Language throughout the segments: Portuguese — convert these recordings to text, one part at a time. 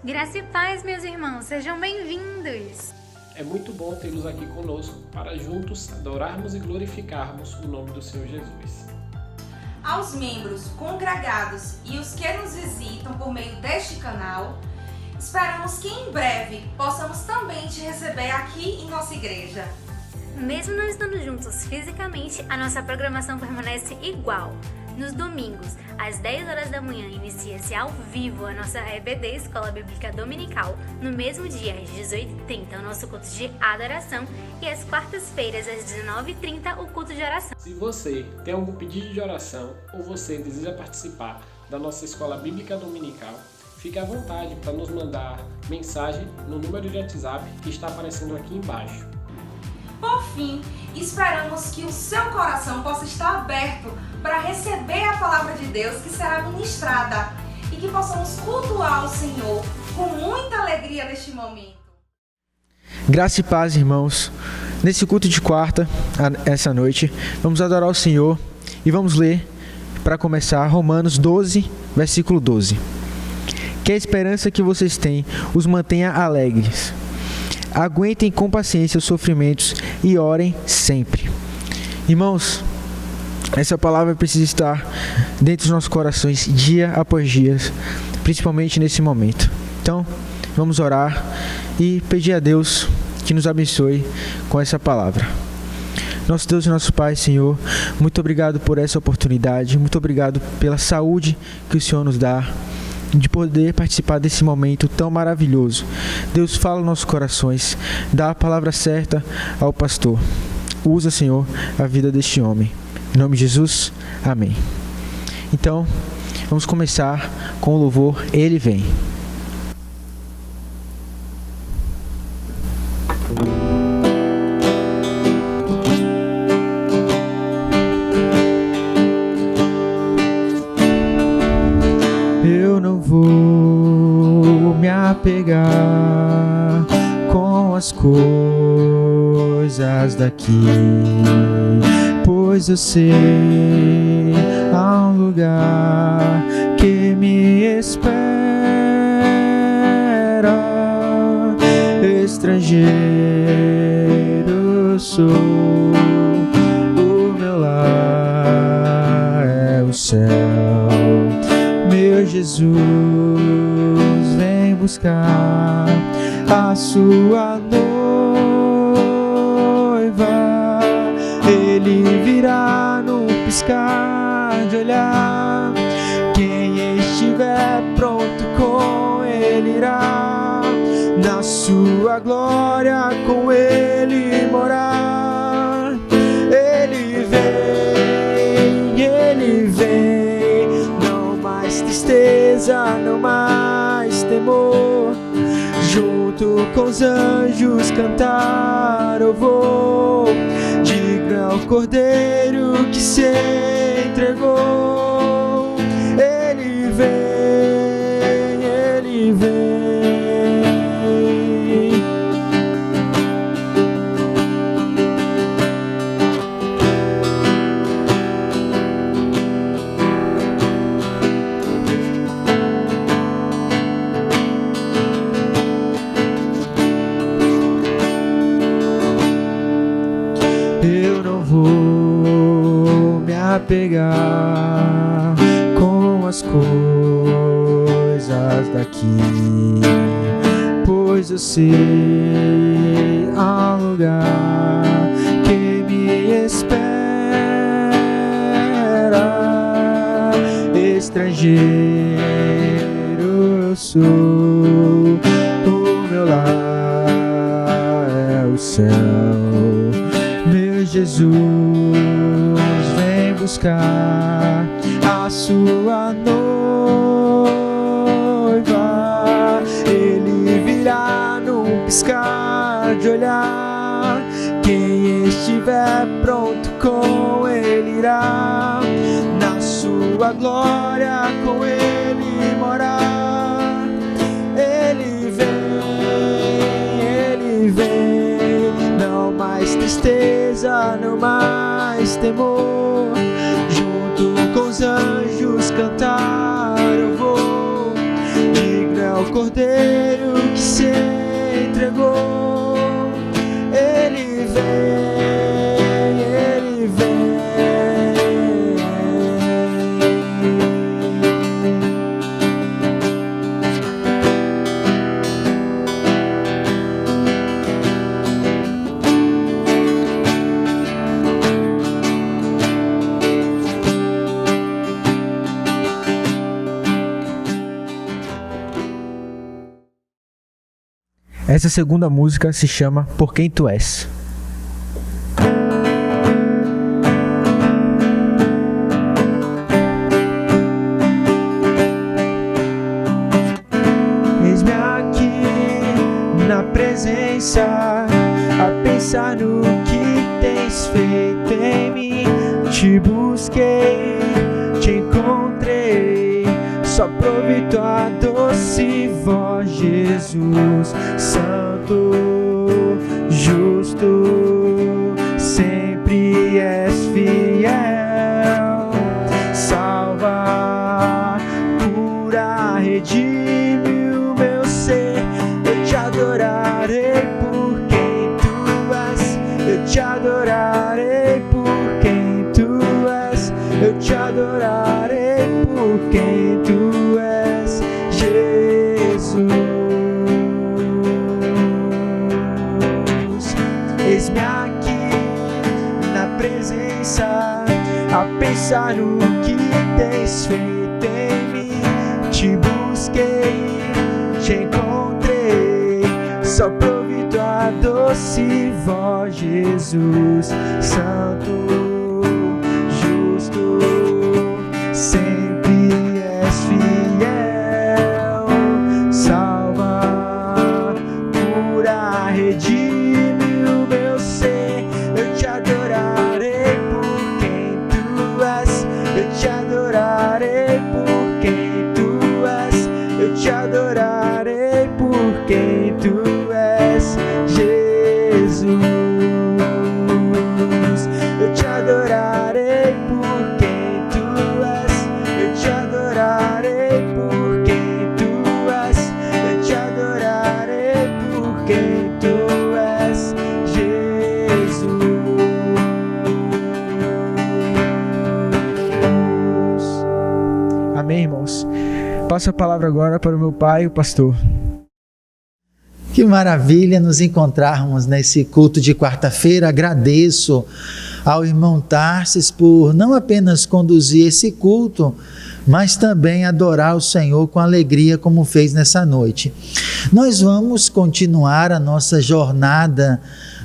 Graça e paz, meus irmãos, sejam bem-vindos! É muito bom tê-los aqui conosco para juntos adorarmos e glorificarmos o nome do Senhor Jesus. Aos membros congregados e os que nos visitam por meio deste canal, esperamos que em breve possamos também te receber aqui em nossa igreja. Mesmo não estando juntos fisicamente, a nossa programação permanece igual. Nos domingos, às 10 horas da manhã, inicia-se ao vivo a nossa EBD, Escola Bíblica Dominical. No mesmo dia, às 18h30, o nosso culto de adoração. E às quartas-feiras, às 19h30, o culto de oração. Se você tem algum pedido de oração ou você deseja participar da nossa Escola Bíblica Dominical, fique à vontade para nos mandar mensagem no número de WhatsApp que está aparecendo aqui embaixo. Por fim, esperamos que o seu coração possa estar aberto para receber a palavra de Deus que será ministrada e que possamos cultuar o Senhor com muita alegria neste momento. Graça e paz, irmãos. Nesse culto de quarta, essa noite, vamos adorar o Senhor e vamos ler, para começar, Romanos 12, versículo 12. Que a esperança que vocês têm os mantenha alegres. Aguentem com paciência os sofrimentos e orem sempre. Irmãos, essa palavra precisa estar dentro dos nossos corações dia após dia, principalmente nesse momento. Então, vamos orar e pedir a Deus que nos abençoe com essa palavra. Nosso Deus e nosso Pai, Senhor, muito obrigado por essa oportunidade, muito obrigado pela saúde que o Senhor nos dá, de poder participar desse momento tão maravilhoso. Deus, fala nos nossos corações, dá a palavra certa ao pastor. Usa, Senhor, a vida deste homem. Em nome de Jesus, amém. Então, vamos começar com o louvor Ele Vem. Eu não vou me apegar com as coisas daqui, pois eu sei há um lugar que me espera. Estrangeiro sou, o meu lar é o céu. Meu Jesus vem buscar a sua noiva. Ele virá num piscar de olhar. Quem estiver pronto com ele irá, na sua glória com ele morar. Ele vem, não mais tristeza, não mais temor. Junto com os anjos cantar eu vou. Digno é o Cordeiro que se entregou. Ele vem, ele vem. Eu não vou me apegar com as coisas daqui, pois eu sei há um lugar que me espera. Estrangeiro eu sou, o meu lar é o céu. Meu Jesus vem buscar a sua noiva. Ele virá num piscar de olhar. Quem estiver pronto com ele irá, na sua glória com ele morar. Ele vem, não mais tristeza, não mais temor. Junto com os anjos cantar eu vou. Digno é o Cordeiro que se entregou, Ele vem, Ele vem. Essa segunda música se chama Por Quem Tu És. Eis-me aqui na presença, a pensar no que tens feito em mim. Te busquei, te encontrei, só provei tua doce voz, Jesus. Santo, justo, sempre és fiel. Salva, cura, redime o meu ser. Eu te adorarei por quem tu és. Eu te adorarei por quem tu és. Eu te adorarei por quem tu és, Jesus. Eis-me aqui na presença, a pensar no que tens feito em mim. Te busquei, te encontrei, só provei tua doce voz, Jesus. Santo, justo, sempre és fiel. Salva, cura, redime o meu ser. Eu te adorarei por quem tu és. Eu te adorarei por quem tu és. Eu te adorarei por quem tu és, Jesus. Eu te adorarei por quem tu és. Eu te adorarei por quem tu és. Eu te adorarei por quem tu és, Jesus. Amém, irmãos? Passo a palavra agora para o meu pai, o pastor. Que maravilha nos encontrarmos nesse culto de quarta-feira. Agradeço ao irmão Tarsis por não apenas conduzir esse culto, mas também adorar o Senhor com alegria como fez nessa noite. Nós vamos continuar a nossa jornada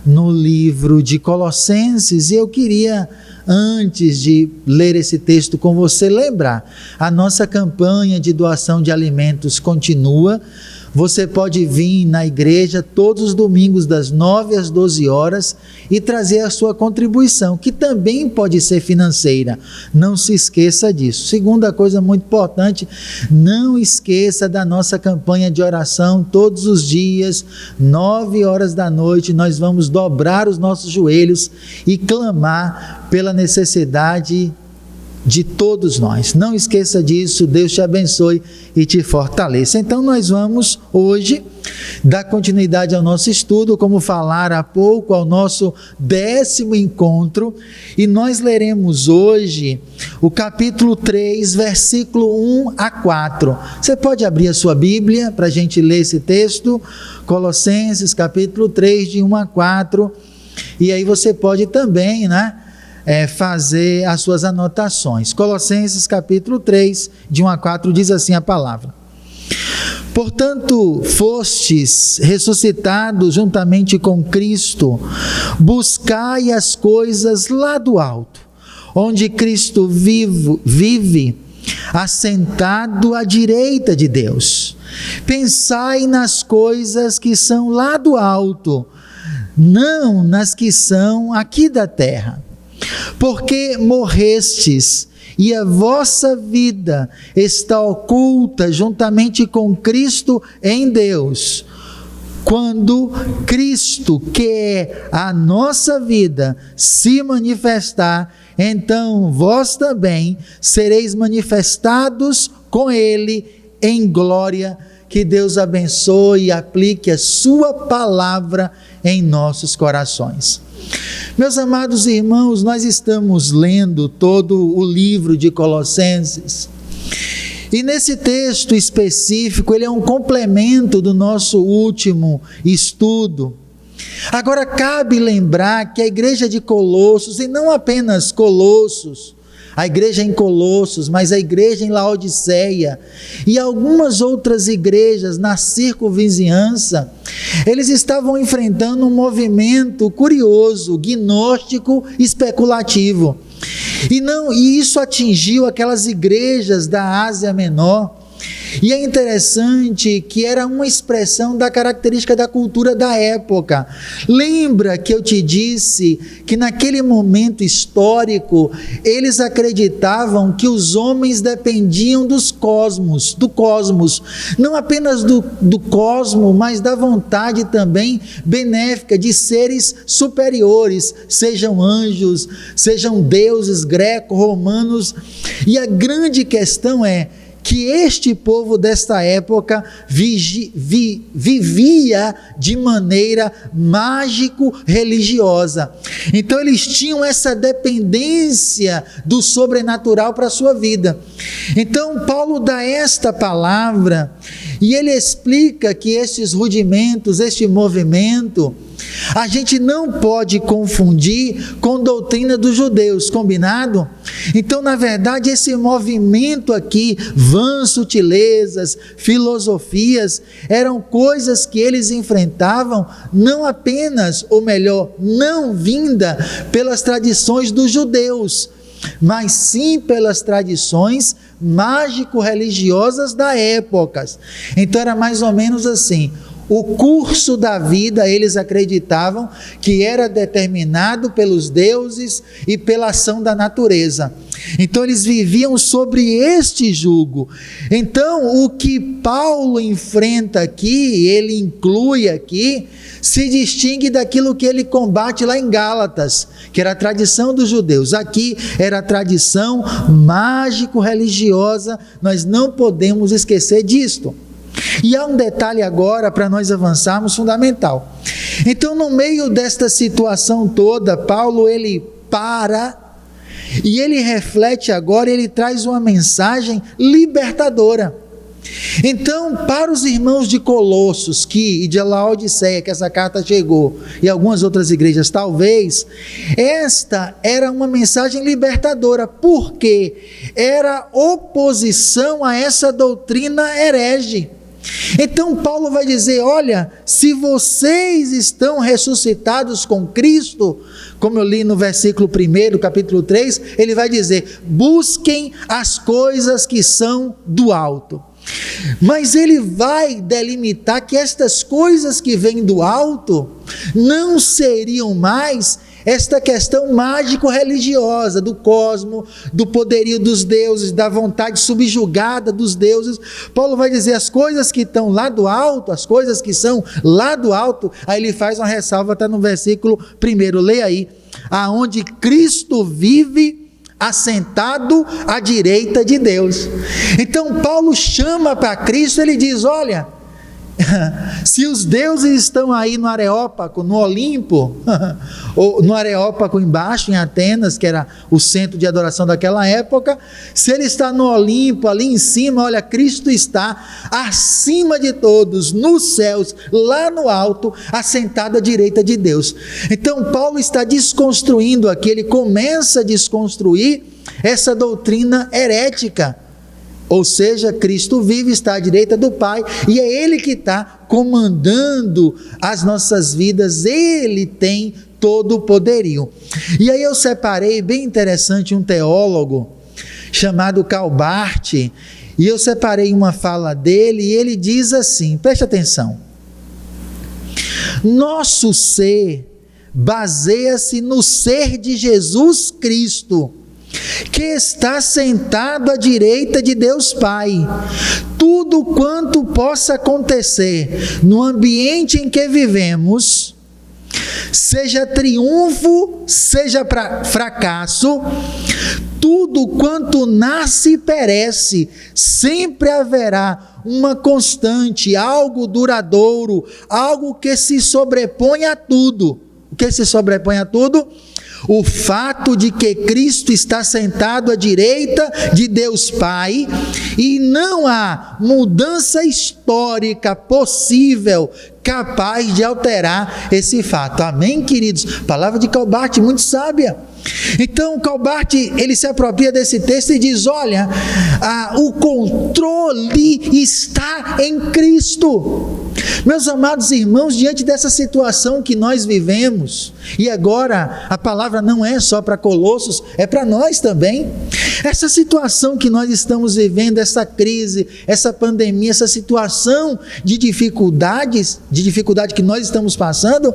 no livro de Colossenses e eu queria, antes de ler esse texto com você, lembrar, a nossa campanha de doação de alimentos continua. Você pode vir na igreja todos os domingos das 9 às 12 horas e trazer a sua contribuição, que também pode ser financeira. Não se esqueça disso. Segunda coisa muito importante, não esqueça da nossa campanha de oração todos os dias, 9 horas da noite, nós vamos dobrar os nossos joelhos e clamar pela necessidade de todos nós. Não esqueça disso. Deus te abençoe e te fortaleça. Então nós vamos hoje dar continuidade ao nosso estudo, como falar há pouco, ao nosso 10º encontro, e nós leremos hoje o capítulo 3, versículo 1 a 4. Você pode abrir a sua Bíblia para a gente ler esse texto, Colossenses capítulo 3, de 1 a 4, e aí você pode também, fazer as suas anotações. Colossenses capítulo 3, de 1 a 4, diz assim a palavra: Portanto, fostes ressuscitados juntamente com Cristo, buscai as coisas lá do alto, onde Cristo vive, assentado à direita de Deus. Pensai nas coisas que são lá do alto, não nas que são aqui da terra. Porque morrestes e a vossa vida está oculta juntamente com Cristo em Deus. Quando Cristo, que é a nossa vida, se manifestar, então vós também sereis manifestados com Ele em glória. Que Deus abençoe e aplique a sua palavra em nossos corações. Meus amados irmãos, nós estamos lendo todo o livro de Colossenses. E nesse texto específico, ele é um complemento do nosso último estudo. Agora, cabe lembrar que a igreja de Colossos, e não apenas Colossos, a igreja em Colossos, mas a igreja em Laodiceia e algumas outras igrejas na circunvizinhança, eles estavam enfrentando um movimento curioso, gnóstico, especulativo. E isso atingiu aquelas igrejas da Ásia Menor. E é interessante que era uma expressão da característica da cultura da época. Lembra que eu te disse que naquele momento histórico, eles acreditavam que os homens dependiam do cosmos, não apenas do cosmo, mas da vontade também benéfica de seres superiores, sejam anjos, sejam deuses greco-romanos. E a grande questão é que este povo desta época vivia de maneira mágico-religiosa. Então eles tinham essa dependência do sobrenatural para a sua vida. Então Paulo dá esta palavra e ele explica que esses rudimentos, este movimento, a gente não pode confundir com doutrina dos judeus, combinado? Então, na verdade, esse movimento aqui, vãs sutilezas, filosofias, eram coisas que eles enfrentavam, não apenas, ou melhor, não vinda pelas tradições dos judeus, mas sim pelas tradições mágico-religiosas da época. Então era mais ou menos assim: o curso da vida eles acreditavam que era determinado pelos deuses e pela ação da natureza. Então eles viviam sobre este jugo. Então o que Paulo enfrenta aqui, ele inclui aqui, se distingue daquilo que ele combate lá em Gálatas, que era a tradição dos judeus. Aqui era a tradição mágico-religiosa, nós não podemos esquecer disto. E há um detalhe agora para nós avançarmos fundamental. Então, no meio desta situação toda, Paulo ele para e ele reflete agora, ele traz uma mensagem libertadora. Então, para os irmãos de Colossos e de Laodiceia, que essa carta chegou, e algumas outras igrejas talvez, esta era uma mensagem libertadora, porque era oposição a essa doutrina herege. Então Paulo vai dizer: olha, se vocês estão ressuscitados com Cristo, como eu li no versículo 1, capítulo 3, ele vai dizer: busquem as coisas que são do alto. Mas ele vai delimitar que estas coisas que vêm do alto não seriam mais esta questão mágico-religiosa do cosmo, do poderio dos deuses, da vontade subjugada dos deuses. Paulo vai dizer: as coisas que estão lá do alto, as coisas que são lá do alto. Aí ele faz uma ressalva, está no versículo 1, leia aí: aonde Cristo vive assentado à direita de Deus. Então Paulo chama para Cristo, ele diz: olha, se os deuses estão aí no Areópago, no Olimpo, ou no Areópago embaixo, em Atenas, que era o centro de adoração daquela época, se ele está no Olimpo, ali em cima, olha, Cristo está acima de todos, nos céus, lá no alto, assentado à direita de Deus. Então Paulo está desconstruindo aqui, ele começa a desconstruir essa doutrina herética. Ou seja, Cristo vive, está à direita do Pai, e é Ele que está comandando as nossas vidas, Ele tem todo o poderio. E aí eu separei, bem interessante, um teólogo chamado Karl Barth, e eu separei uma fala dele, e ele diz assim, preste atenção: nosso ser baseia-se no ser de Jesus Cristo, que está sentado à direita de Deus Pai. Tudo quanto possa acontecer no ambiente em que vivemos, seja triunfo, seja fracasso, tudo quanto nasce perece, sempre haverá uma constante, algo duradouro, algo que se sobrepõe a tudo. O que se sobrepõe a tudo? O fato de que Cristo está sentado à direita de Deus Pai e não há mudança histórica possível capaz de alterar esse fato. Amém, queridos? Palavra de Calbart, muito sábia. Então, Calbart, ele se apropria desse texto e diz, olha, o controle está em Cristo. Meus amados irmãos, diante dessa situação que nós vivemos, e agora a palavra não é só para Colossos, é para nós também. Essa situação que nós estamos vivendo, essa crise, essa pandemia, essa situação de dificuldade que nós estamos passando,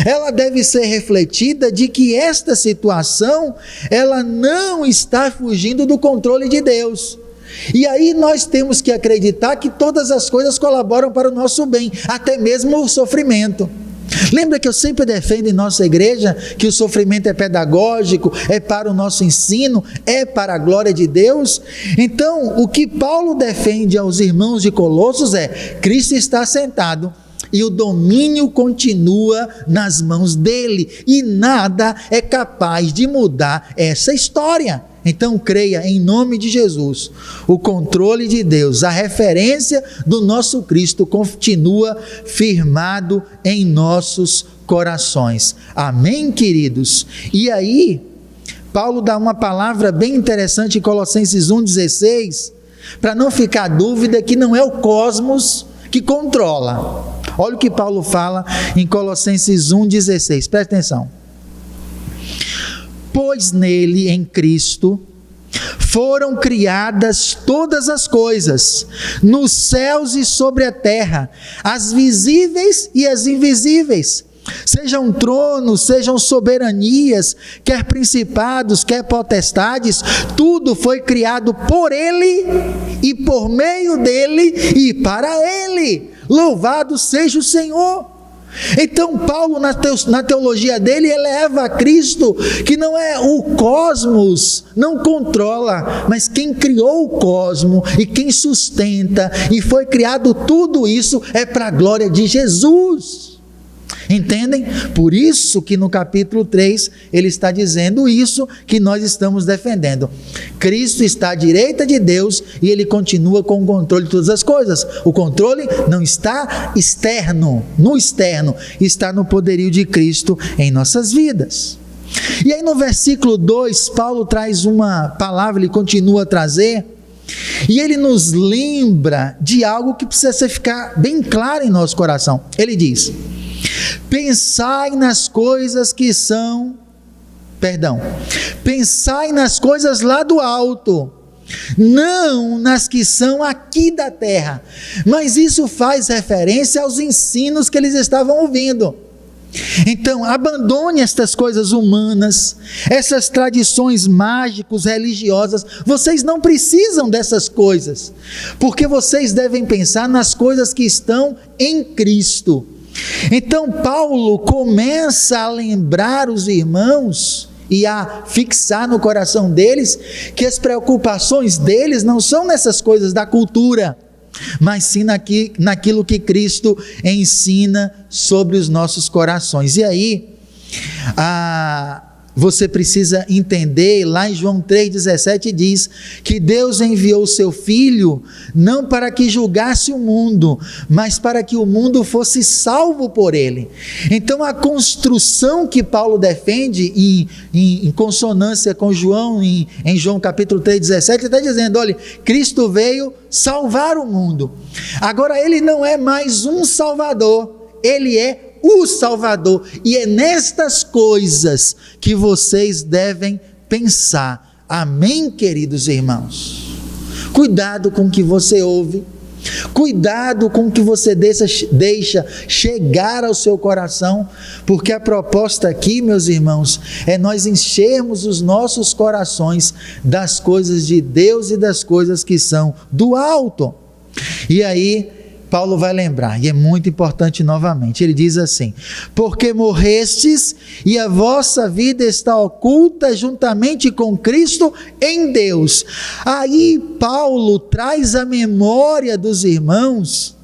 ela deve ser refletida de que esta situação, ela não está fugindo do controle de Deus. E aí nós temos que acreditar que todas as coisas colaboram para o nosso bem, até mesmo o sofrimento. Lembra que eu sempre defendo em nossa igreja que o sofrimento é pedagógico, é para o nosso ensino, é para a glória de Deus? Então, o que Paulo defende aos irmãos de Colossos é: Cristo está sentado e o domínio continua nas mãos dele, e nada é capaz de mudar essa história. Então creia em nome de Jesus, o controle de Deus, a referência do nosso Cristo continua firmado em nossos corações. Amém, queridos? E aí, Paulo dá uma palavra bem interessante em Colossenses 1,16, para não ficar dúvida que não é o cosmos que controla. Olha o que Paulo fala em Colossenses 1,16, presta atenção. Pois nele, em Cristo, foram criadas todas as coisas, nos céus e sobre a terra, as visíveis e as invisíveis, sejam tronos, sejam soberanias, quer principados, quer potestades, tudo foi criado por ele e por meio dele e para ele. Louvado seja o Senhor! Então Paulo, na teologia dele, eleva a Cristo, que não é o cosmos, não controla, mas quem criou o cosmos e quem sustenta, e foi criado tudo isso é para a glória de Jesus. Entendem? Por isso que no capítulo 3 ele está dizendo isso que nós estamos defendendo. Cristo está à direita de Deus e ele continua com o controle de todas as coisas. O controle não está no externo, está no poderio de Cristo em nossas vidas. E aí no versículo 2, Paulo traz uma palavra, ele continua a trazer, e ele nos lembra de algo que precisa ficar bem claro em nosso coração. Ele diz: pensai nas coisas lá do alto, não nas que são aqui da terra. Mas isso faz referência aos ensinos que eles estavam ouvindo. Então, abandone estas coisas humanas, essas tradições mágicas, religiosas. Vocês não precisam dessas coisas, porque vocês devem pensar nas coisas que estão em Cristo. Então Paulo começa a lembrar os irmãos e a fixar no coração deles que as preocupações deles não são nessas coisas da cultura, mas sim naquilo que Cristo ensina sobre os nossos corações. E aí, você precisa entender, lá em João 3,17 diz que Deus enviou o seu Filho não para que julgasse o mundo, mas para que o mundo fosse salvo por ele. Então a construção que Paulo defende em consonância com João, em João capítulo 3,17, está dizendo: olha, Cristo veio salvar o mundo. Agora ele não é mais um salvador, ele é o Salvador, e é nestas coisas que vocês devem pensar. Amém, queridos irmãos? Cuidado com o que você ouve, cuidado com o que você deixa chegar ao seu coração, porque a proposta aqui, meus irmãos, é nós enchermos os nossos corações das coisas de Deus e das coisas que são do alto. E aí Paulo vai lembrar, e é muito importante novamente, ele diz assim: porque morrestes e a vossa vida está oculta juntamente com Cristo em Deus. Aí Paulo traz à memória dos irmãos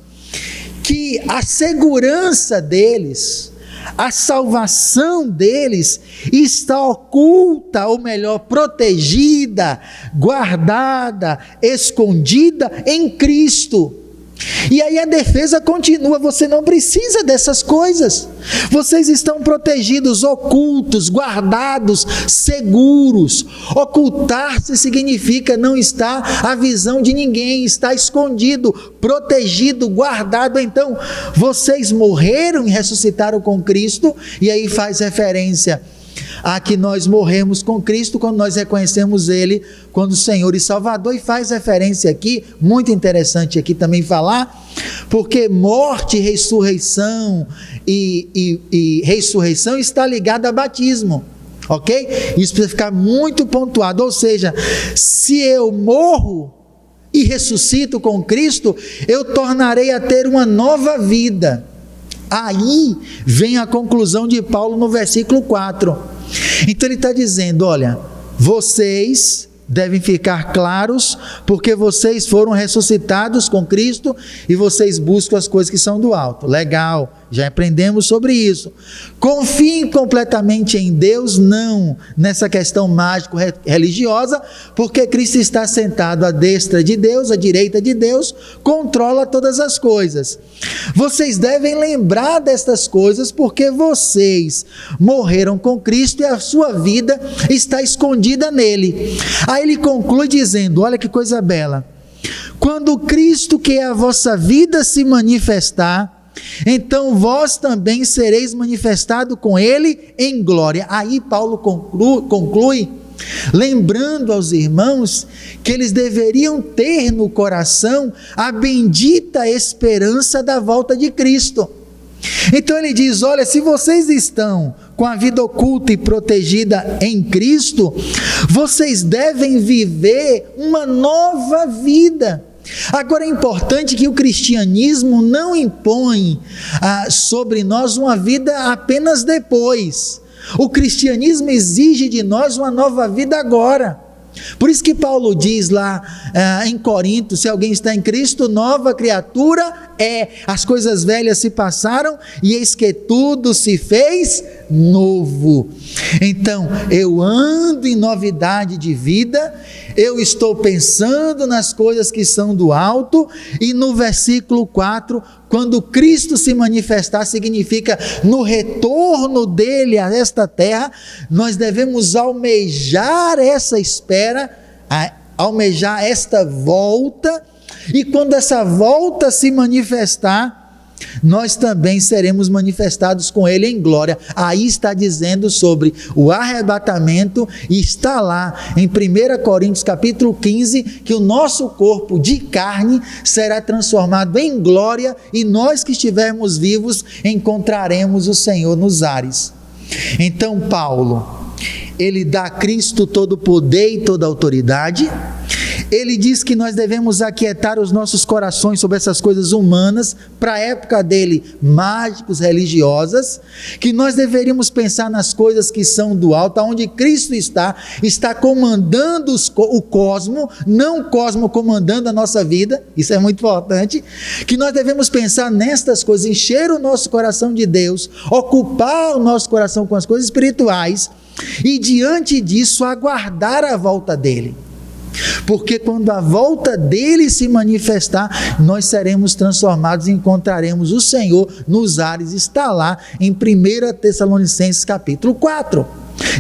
que a segurança deles, a salvação deles está oculta, ou melhor, protegida, guardada, escondida em Cristo. E aí a defesa continua: você não precisa dessas coisas, vocês estão protegidos, ocultos, guardados, seguros. Ocultar-se significa não estar à visão de ninguém, está escondido, protegido, guardado. Então, vocês morreram e ressuscitaram com Cristo, e aí faz referência a que nós morremos com Cristo quando nós reconhecemos Ele como Senhor e Salvador, e faz referência aqui, muito interessante aqui também falar, porque morte, ressurreição e ressurreição está ligada a batismo, ok? Isso precisa ficar muito pontuado, ou seja, se eu morro e ressuscito com Cristo, eu tornarei a ter uma nova vida. Aí vem a conclusão de Paulo no versículo 4. Então ele está dizendo: olha, vocês devem ficar claros, porque vocês foram ressuscitados com Cristo e vocês buscam as coisas que são do alto. Legal, já aprendemos sobre isso. Confiem completamente em Deus, não nessa questão mágico-religiosa, porque Cristo está sentado à destra de Deus, à direita de Deus, controla todas as coisas. Vocês devem lembrar destas coisas, porque vocês morreram com Cristo e a sua vida está escondida nele. Aí ele conclui dizendo: olha que coisa bela: quando Cristo, que é a vossa vida, se manifestar, então vós também sereis manifestado com Ele em glória. Aí Paulo conclui, lembrando aos irmãos que eles deveriam ter no coração a bendita esperança da volta de Cristo. Então ele diz: olha, se vocês estão com a vida oculta e protegida em Cristo, vocês devem viver uma nova vida. Agora é importante que o cristianismo não impõe sobre nós uma vida apenas depois. O cristianismo exige de nós uma nova vida agora. Por isso que Paulo diz lá em Corinto: se alguém está em Cristo, nova criatura é. As coisas velhas se passaram e eis que tudo se fez novo. Então, eu ando em novidade de vida, eu estou pensando nas coisas que são do alto, e no versículo 4, quando Cristo se manifestar, significa no retorno dele a esta terra, nós devemos almejar essa espera, almejar esta volta, e quando essa volta se manifestar, nós também seremos manifestados com Ele em glória. Aí está dizendo sobre o arrebatamento, e está lá em 1 Coríntios capítulo 15, que o nosso corpo de carne será transformado em glória, e nós que estivermos vivos encontraremos o Senhor nos ares. Então Paulo, ele dá a Cristo todo o poder e toda a autoridade. Ele diz que nós devemos aquietar os nossos corações sobre essas coisas humanas, para a época dele, mágicos, religiosas, que nós deveríamos pensar nas coisas que são do alto, onde Cristo está comandando o cosmo, não o cosmo comandando a nossa vida. Isso é muito importante, que nós devemos pensar nestas coisas, encher o nosso coração de Deus, ocupar o nosso coração com as coisas espirituais, e diante disso aguardar a volta dele. Porque quando a volta dele se manifestar, nós seremos transformados e encontraremos o Senhor nos ares. Está lá em 1 Tessalonicenses capítulo 4.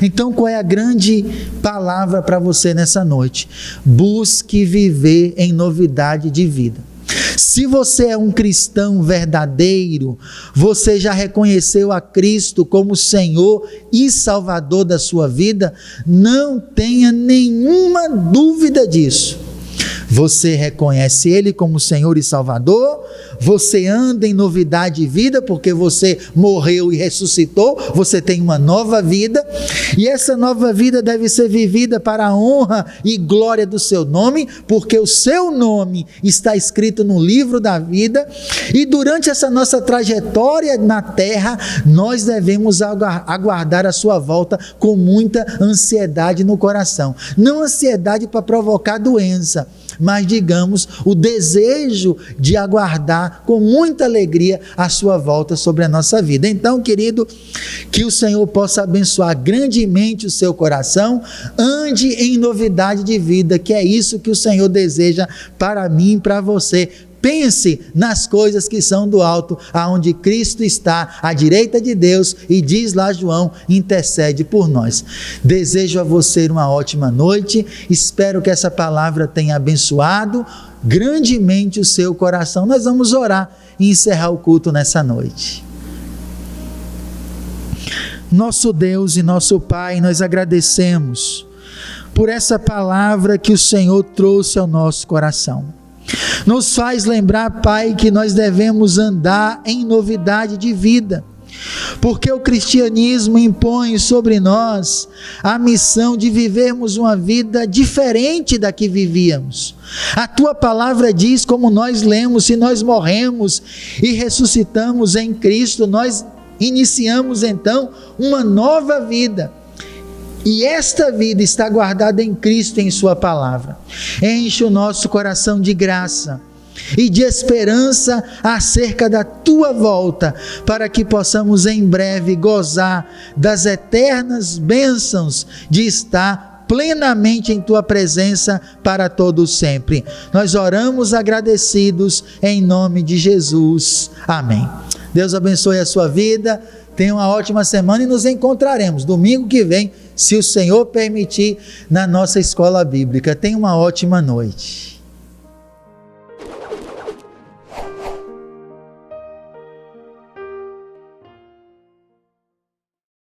Então, qual é a grande palavra para você nessa noite? Busque viver em novidade de vida. Se você é um cristão verdadeiro, você já reconheceu a Cristo como Senhor e Salvador da sua vida, não tenha nenhuma dúvida disso. Você reconhece Ele como Senhor e Salvador, você anda em novidade de vida, porque você morreu e ressuscitou, você tem uma nova vida, e essa nova vida deve ser vivida para a honra e glória do seu nome, porque o seu nome está escrito no livro da vida, e durante essa nossa trajetória na terra, nós devemos aguardar a sua volta com muita ansiedade no coração. Não ansiedade para provocar doença, mas digamos, o desejo de aguardar com muita alegria a sua volta sobre a nossa vida. Então, querido, que o Senhor possa abençoar grandemente o seu coração, ande em novidade de vida, que é isso que o Senhor deseja para mim e para você. Pense nas coisas que são do alto, aonde Cristo está, à direita de Deus, e diz lá João, intercede por nós. Desejo a você uma ótima noite, espero que essa palavra tenha abençoado grandemente o seu coração. Nós vamos orar e encerrar o culto nessa noite. Nosso Deus e nosso Pai, nós agradecemos por essa palavra que o Senhor trouxe ao nosso coração. Nos faz lembrar, Pai, que nós devemos andar em novidade de vida, porque o cristianismo impõe sobre nós a missão de vivermos uma vida diferente da que vivíamos. A Tua palavra diz, como nós lemos, se nós morremos e ressuscitamos em Cristo, nós iniciamos então uma nova vida. E esta vida está guardada em Cristo, em Sua palavra. Enche o nosso coração de graça e de esperança acerca da Tua volta, para que possamos em breve gozar das eternas bênçãos de estar plenamente em Tua presença para todos sempre. Nós oramos agradecidos em nome de Jesus. Amém. Deus abençoe a sua vida. Tenha uma ótima semana e nos encontraremos domingo que vem, se o Senhor permitir, na nossa escola bíblica. Tenha uma ótima noite.